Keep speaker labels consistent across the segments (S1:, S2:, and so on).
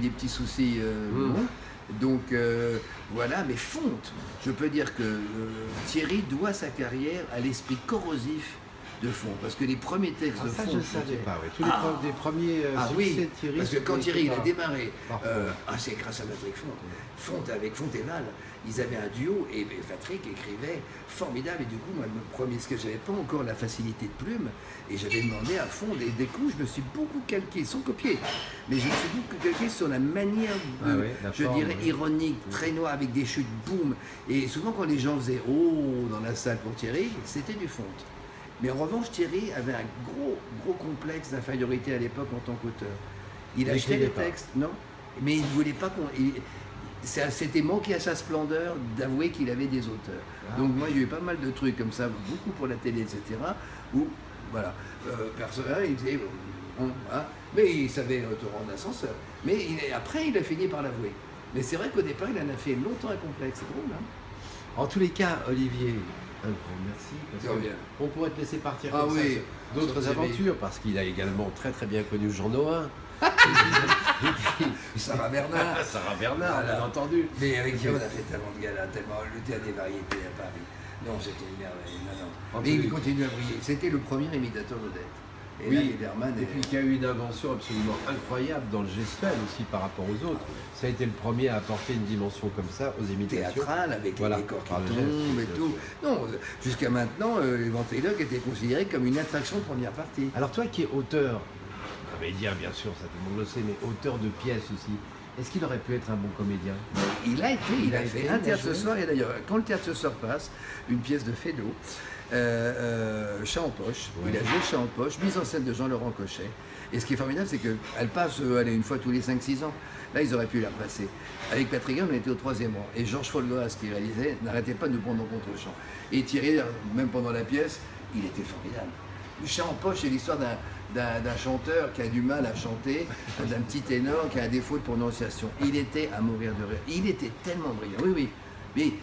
S1: des petits soucis. Bon. Donc voilà, mais Fonte, je peux dire que Thierry doit sa carrière à l'esprit corrosif de Fonte, parce que les premiers textes de
S2: ça,
S1: Fonte...
S2: je ne savais pas, oui. Tous les premiers succès
S1: oui,
S2: de Thierry...
S1: parce que quand Thierry il a démarré,
S2: par
S1: c'est grâce à Patrick Fonte. Fonte avec Fonteval, ils avaient un duo, et Patrick écrivait formidable, et du coup, moi, le premier, ce que j'avais pas encore la facilité de plume, et j'avais demandé à Fonte, et des coups, je me suis beaucoup calqué, sans copier, mais je me suis beaucoup calqué sur la manière, je dirais, ironique, très noire, avec des chutes, boum, et souvent quand les gens faisaient « Oh » dans la salle pour Thierry, c'était du Fonte. Mais en revanche, Thierry avait un gros complexe d'infériorité à l'époque en tant qu'auteur. Il achetait les textes, non, mais il ne voulait pas qu'on... C'était manqué à sa splendeur d'avouer qu'il avait des auteurs. Donc moi, j'ai eu pas mal de trucs comme ça, beaucoup pour la télé, etc. Où, voilà, personne, il disait... mais il savait te rendre ascenseur. Mais après, il a fini par l'avouer. Mais c'est vrai qu'au départ, il en a fait longtemps un complexe. C'est drôle, hein.
S2: En tous les cas, Olivier, un grand merci. On pourrait te laisser partir comme ça, d'autres aventures, parce qu'il a également très bien connu Jean Nohain.
S1: Sarah Bernard.
S2: Sarah Bernard, bien entendu.
S1: Mais avec qui on a fait tellement de galas, tellement le théâtre des variétés à Paris. Non, c'était une merveille. Non. Mais il continue à briller. C'était le premier imitateur d'Odette. Et là, Lederman
S2: et puis qui a eu une invention absolument incroyable dans le gestuel aussi par rapport aux autres. Ça a été le premier à apporter une dimension comme ça aux imitations.
S1: Théâtrale, avec les décors qui tombent et tout. Non, jusqu'à maintenant, les ventriloques étaient considérés comme une attraction de première partie.
S2: Alors toi qui es auteur, comédien bien sûr, ça tout le monde le sait, mais auteur de pièces aussi, est-ce qu'il aurait pu être un bon comédien?
S1: Il a été, il a fait un théâtre ce soir, et d'ailleurs, quand le théâtre ce soir passe, une pièce de Feydeau, Chat en poche, il a joué Chat en poche, mise en scène de Jean-Laurent Cochet. Et ce qui est formidable, c'est qu'elle passe une fois tous les 5-6 ans. Là, ils auraient pu la passer. Avec Patrick Guin, on était au 3e rang. Et Georges Folgoas, qui réalisait, n'arrêtait pas de nous prendre en contre-champ. Et Thierry, même pendant la pièce, il était formidable. Le Chat en poche, c'est l'histoire d'un chanteur qui a du mal à chanter, d'un petit ténor qui a un défaut de prononciation. Il était à mourir de rire. Il était tellement brillant. Oui. Mais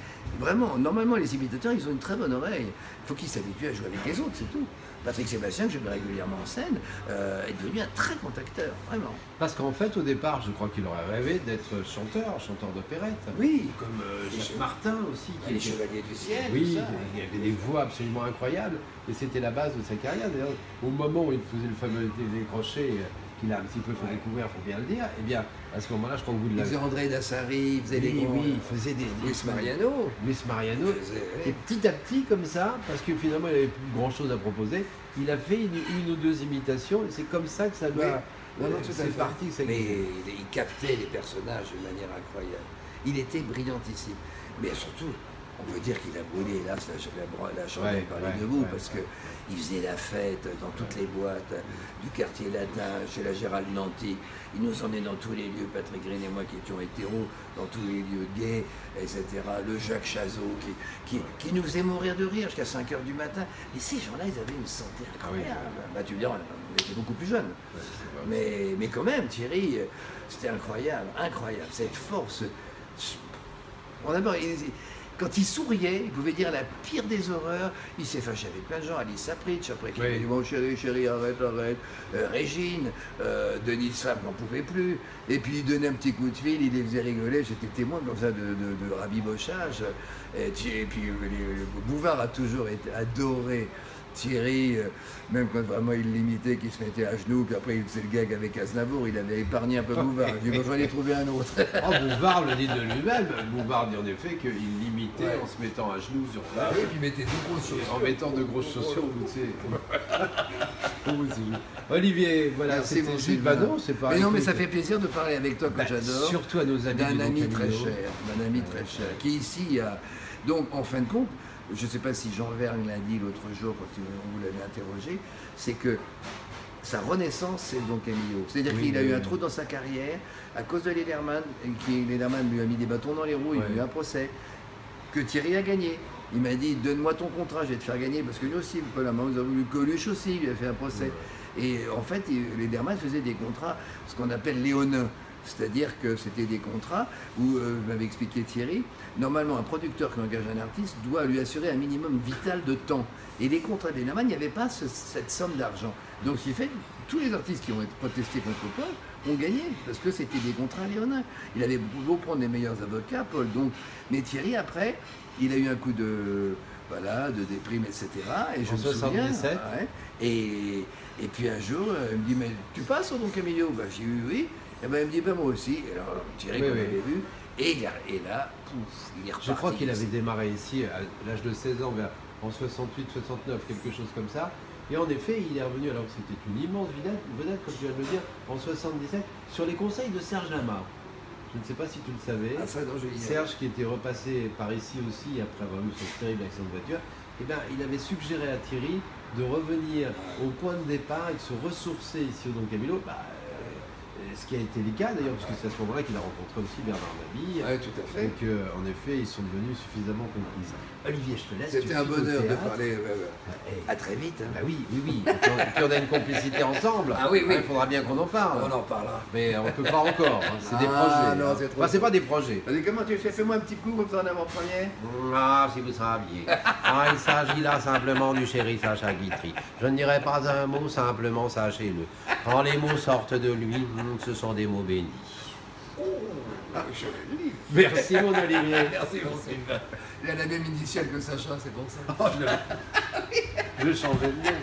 S1: vraiment, normalement, les imitateurs, ils ont une très bonne oreille. Il faut qu'ils s'habituent à jouer avec les autres, c'est tout. Patrick Sébastien, que je mets régulièrement en scène, est devenu un très grand acteur, vraiment.
S2: Parce qu'en fait, au départ, je crois qu'il aurait rêvé d'être chanteur d'opérette.
S1: Oui.
S2: Comme Jacques Martin aussi.
S1: Les Chevaliers du Ciel.
S2: Oui, il avait des voix absolument incroyables. Et c'était la base de sa carrière. D'ailleurs, au moment où il faisait le fameux télécrochet, qu'il a un petit peu fait découvrir, il faut bien le dire, et bien, à ce moment-là, je crois que vous l'avez...
S1: Il faisait André Dassari, il faisait des grands...
S2: Oui, il faisait des...
S1: Luis Mariano.
S2: Et petit à petit, comme ça, parce que finalement, il n'avait plus grand-chose à proposer, il a fait une ou deux imitations, et c'est comme ça que ça doit...
S1: C'est parti. Mais il captait les personnages d'une manière incroyable. Il était brillantissime. Mais surtout, on peut dire qu'il a brûlé, hélas, la chandelle par les deux bouts, parce qu'il faisait la fête dans toutes les boîtes du quartier latin, chez la Gérald Nanty. Il nous emmenait dans tous les lieux, Patrick Green et moi qui étions hétéros, dans tous les lieux gays, etc. Le Jacques Chazot qui nous faisait mourir de rire jusqu'à 5 h du matin. Et ces gens-là, ils avaient une santé incroyable. Tu me diras, on était beaucoup plus jeunes. Mais quand même, Thierry, c'était incroyable. Cette force. Quand il souriait, il pouvait dire la pire des horreurs. Il s'est fâché avec plein de gens. Alice Sapritch, après qui dit bon chérie, arrête. Régine, Denise Femme n'en pouvait plus. Et puis il donnait un petit coup de fil, il les faisait rigoler. J'étais témoin comme ça de rabibochage. Et puis Bouvard a toujours adoré Thierry, même quand vraiment il l'imitait, qu'il se mettait à genoux, puis après il faisait le gag avec Aznavour, il avait épargné un peu Bouvard. Il dit, bon, j'en ai trouvé un autre.
S2: Bouvard le dit de lui-même. Bouvard dit en effet qu'il l'imitait en se mettant à genoux sur place.
S1: Oui, puis il mettait de grosses chaussures.
S2: En mettant de grosses chaussures, vous savez. Olivier, voilà, c'était Gilles Vadon, c'est pareil.
S1: Mais non, mais ça fait plaisir de parler avec toi, que j'adore.
S2: Surtout à nos amis.
S1: D'un ami très cher, qui ici a... Donc, en fin de compte, je ne sais pas si Jean Vergne l'a dit l'autre jour quand on vous l'avait interrogé, c'est que sa renaissance, c'est Don Camillo. C'est-à-dire qu'il a eu un trou dans sa carrière à cause de Lederman, et Lederman lui a mis des bâtons dans les roues, il a eu un procès, que Thierry a gagné. Il m'a dit, donne-moi ton contrat, je vais te faire gagner, parce que nous aussi, nous avons voulu Coluche aussi, lui a fait un procès. Et en fait, Lederman faisait des contrats, ce qu'on appelle léonins. C'est-à-dire que c'était des contrats où, m'avait expliqué Thierry, normalement un producteur qui engage un artiste doit lui assurer un minimum vital de temps. Et les contrats de Lederman, il n'y avait pas cette somme d'argent. Donc ce qui fait, tous les artistes qui ont protesté contre Paul on gagnait, parce que c'était des contrats léonins. Il avait beau prendre les meilleurs avocats, Paul. Donc, mais Thierry, après, il a eu un coup de, voilà, de déprime, etc. Et je
S2: En
S1: me souviens.
S2: 77.
S1: Ouais, et puis un jour, il me dit, mais tu passes au Don Camillo? Ben, j'ai dit oui. Et ben, il me dit, ben, moi aussi. Et alors, Thierry,
S2: Oui,
S1: qu'on
S2: oui.
S1: avait vu. Et là, pouf, il est reparti.
S2: Je crois qu'il avait démarré ici à l'âge de 16 ans, en 68, 69, quelque chose comme ça. Et en effet, il est revenu, alors que c'était une immense vedette, comme tu viens de le dire, en 77, sur les conseils de Serge Lama. Je ne sais pas si tu le savais.
S1: Ah, ça, non, je l'ignorais.
S2: Serge, qui était repassé par ici aussi, après avoir eu son terrible accident de voiture, eh ben, il avait suggéré à Thierry de revenir au point de départ et de se ressourcer ici au Don Camillo. Ce qui a été le cas d'ailleurs, parce que c'est à ce moment-là qu'il a rencontré aussi Bernard Mabille.
S1: Oui, tout à fait.
S2: Donc en effet, ils sont devenus suffisamment complices. Olivier, je te laisse.
S1: C'était un bonheur de parler.
S2: Et-
S1: À très vite. Hein.
S2: Bah oui. Et puis on a une complicité ensemble.
S1: Ah oui.
S2: Il faudra bien qu'on en parle.
S1: On en parlera.
S2: Mais on ne peut pas encore. Hein. C'est des
S1: Ah,
S2: projets.
S1: non,
S2: hein.
S1: c'est trop
S2: Enfin, c'est
S1: tôt.
S2: pas des projets.
S1: Vas-y, comment tu fais? Fais-moi un petit coup comme ça en avant-première.
S2: Ah, si vous saviez. Il s'agit là simplement du shérif Sacha Guitry. Je ne dirai pas un mot, simplement sachez-le. Quand les mots sortent de lui, ce sont des mots bénis.
S1: Ah, je le lis.
S2: Merci mon Olivier.
S1: Merci, mon Sylvain. Il a la même initiale que Sacha, c'est pour ça.
S2: Je changeais de nom.